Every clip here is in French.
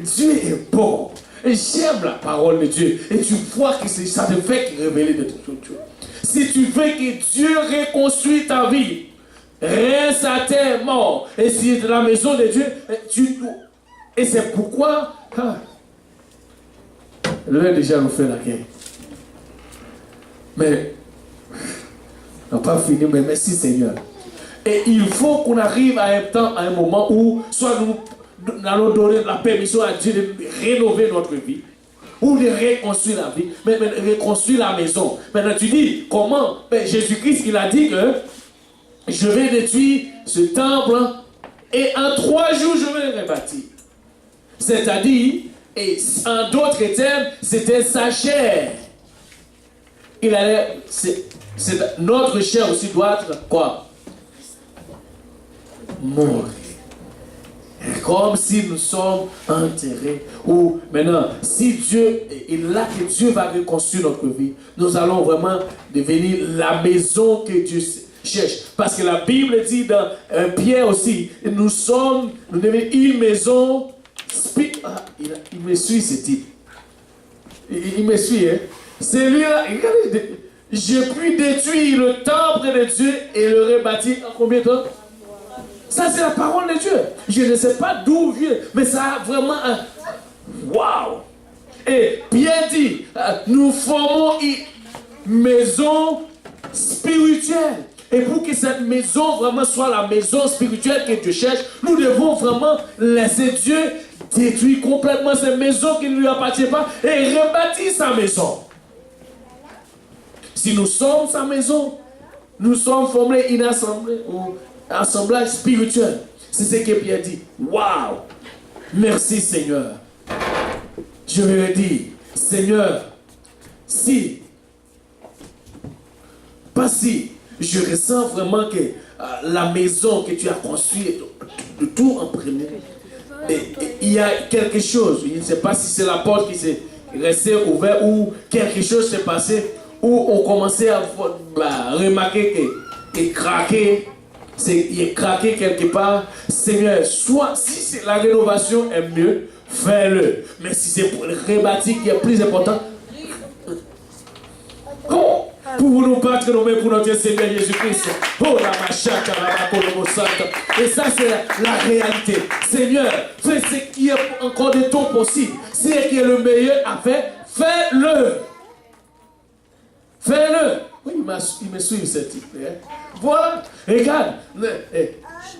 Dieu est bon. Et j'aime la parole de Dieu. Et tu vois que ça te fait révéler de toute chose. Si tu veux que Dieu reconstruise ta vie, reste à terre mort. Et si de la maison de Dieu, et c'est pourquoi l'un déjà nous fait la guerre. Mais on n'a pas fini, mais merci Seigneur. Et il faut qu'on arrive à un temps, à un moment où soit nous allons donner la permission à Dieu de rénover notre vie ou de reconstruire la vie, mais reconstruire la maison. Maintenant tu dis comment? Jésus-Christ il a dit que je vais détruire ce temple et en 3 jours je vais le rebâtir. C'est-à-dire, et en d'autres termes, c'était sa chair. Il allait, notre chair aussi doit être quoi? Mourir. Comme si nous sommes enterrés. Ou maintenant, si Dieu est là, que Dieu va reconstruire notre vie, nous allons vraiment devenir la maison que Dieu cherche. Parce que la Bible dit dans Pierre aussi, nous devenons une maison. Il me suit ce type. Il me suit, hein. C'est lui-là. J'ai pu détruire le temple de Dieu et le rebâtir en combien de temps? Ça, c'est la parole de Dieu. Je ne sais pas d'où vient, mais ça a vraiment un... Waouh! Et Pierre dit, nous formons une maison spirituelle. Et pour que cette maison vraiment soit la maison spirituelle que Dieu cherche, nous devons vraiment laisser Dieu détruire complètement cette maison qui ne lui appartient pas et rebâtir sa maison. Si nous sommes sa maison, nous sommes formés une assemblée ou assemblage spirituel. C'est ce que Pierre dit. Waouh! Merci Seigneur. Je lui ai dit, Seigneur, je ressens vraiment que la maison que tu as construite, de tout en premier, il y a quelque chose, je ne sais pas si c'est la porte qui s'est restée ouverte ou quelque chose s'est passé, où on commençait à remarquer qu'il craquait, il est craqué quelque part. Seigneur, soit si la rénovation est mieux, fais-le. Mais si c'est pour le rebâtir qui est plus important, pour nous battre nos mains pour notre Seigneur Jésus-Christ. Oh la machaka, la et ça c'est la réalité. Seigneur, fais ce qui est encore de ton possible. Ce qui est le meilleur à faire, fais-le. Fais-le. Oui, il me suit ce type. Hein? Voilà. Regarde.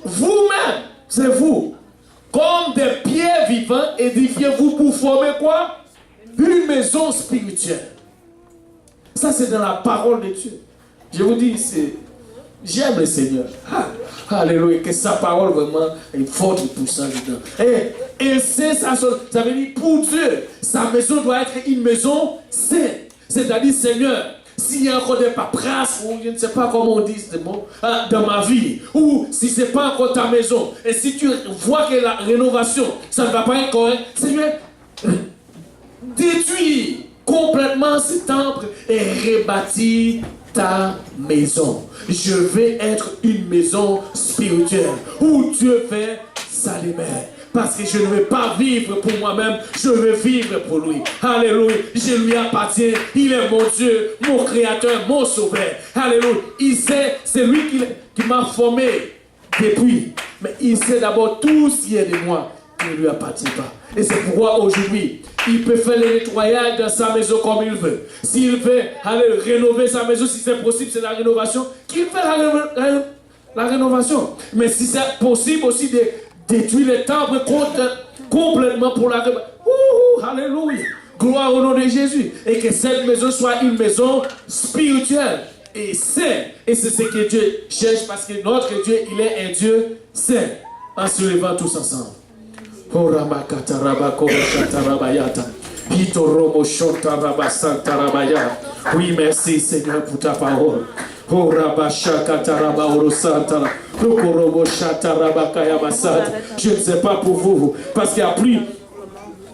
Vous-même, c'est vous. Comme des pierres vivantes, édifiez-vous pour former quoi? Une maison spirituelle. Ça, c'est dans la parole de Dieu. Je vous dis, j'aime le Seigneur. Alléluia. Que sa parole vraiment est forte et puissante dedans. Et c'est ça veut dire pour Dieu, sa maison doit être une maison sainte. C'est-à-dire, Seigneur, s'il y a encore des paperasses, ou je ne sais pas comment on dit ce mot, dans ma vie, ou si ce n'est pas encore ta maison, et si tu vois que la rénovation, ça ne va pas être correct, Seigneur, détruis complètement ce temple et rebâtis ta maison. Je vais être une maison spirituelle où Dieu fait sa lumière. Parce que je ne veux pas vivre pour moi-même, je veux vivre pour lui. Alléluia, je lui appartiens. Il est mon Dieu, mon créateur, mon sauveur. Alléluia, il sait, c'est lui qui m'a formé depuis. Mais il sait d'abord tout ce qui est de moi qui ne lui appartient pas. Et c'est pourquoi aujourd'hui, il peut faire le nettoyage dans sa maison comme il veut. S'il veut aller rénover sa maison, si c'est possible, c'est la rénovation, qu'il fait la rénovation. Mais si c'est possible aussi de détruire le temple complètement pour la rénovation. Alléluia. Gloire au nom de Jésus. Et que cette maison soit une maison spirituelle et sainte. Et c'est ce que Dieu cherche parce que notre Dieu, il est un Dieu saint. En se levant tous ensemble. Oui, merci Seigneur pour ta parole. Je ne sais pas pour vous, parce qu'il y a plus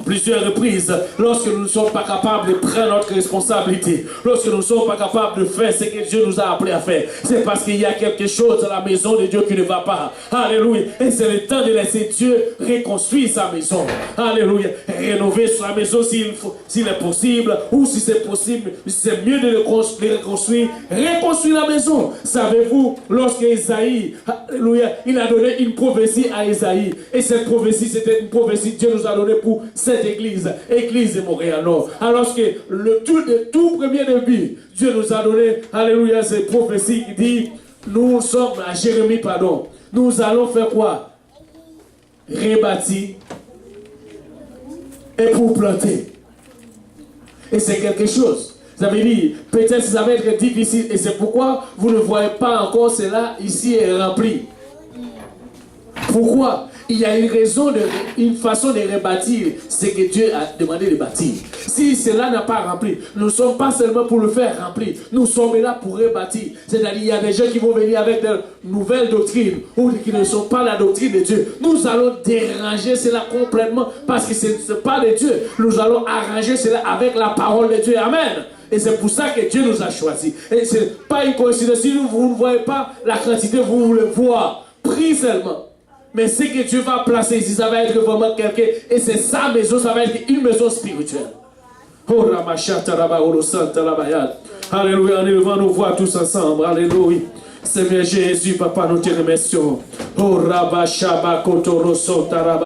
plusieurs reprises, lorsque nous ne sommes pas capables de prendre notre responsabilité, lorsque nous ne sommes pas capables de faire ce que Dieu nous a appelé à faire, c'est parce qu'il y a quelque chose dans la maison de Dieu qui ne va pas. Alléluia. Et c'est le temps de laisser Dieu reconstruire sa maison. Alléluia. Rénover sa maison s'il est possible, ou si c'est possible, c'est mieux de le reconstruire. Reconstruire la maison. Savez-vous, lorsque Isaïe, alléluia, il a donné une prophétie à Isaïe. Et cette prophétie, c'était une prophétie que Dieu nous a donnée pour cette église, église de Montréal-Nord. Alors que le tout premier début, Dieu nous a donné, alléluia, cette prophétie qui dit, nous sommes à Jérémie, pardon. Nous allons faire quoi? Rebâtir et pour planter. Et c'est quelque chose. Vous avez dit, peut-être ça va être difficile et c'est pourquoi vous ne voyez pas encore cela ici est rempli. Pourquoi? Il y a une raison, une façon de rebâtir ce que Dieu a demandé de bâtir. Si cela n'a pas rempli, nous ne sommes pas seulement pour le faire remplir, nous sommes là pour rebâtir. C'est-à-dire il y a des gens qui vont venir avec de nouvelles doctrines ou qui ne sont pas la doctrine de Dieu. Nous allons déranger cela complètement parce que ce n'est pas de Dieu. Nous allons arranger cela avec la parole de Dieu. Amen. Et c'est pour ça que Dieu nous a choisis. Et ce n'est pas une coïncidence. Si vous ne voyez pas la quantité, vous voulez voir. Prie seulement. Mais ce que Dieu va placer ici, ça va être vraiment quelqu'un. Et c'est sa maison, ça va être une maison spirituelle. Oh, alléluia, en élevant nos voix tous ensemble. Alléluia. Seigneur Jésus, Papa, nous te remercions. Oh, Rabba Shabba Kotoro Sotaraba.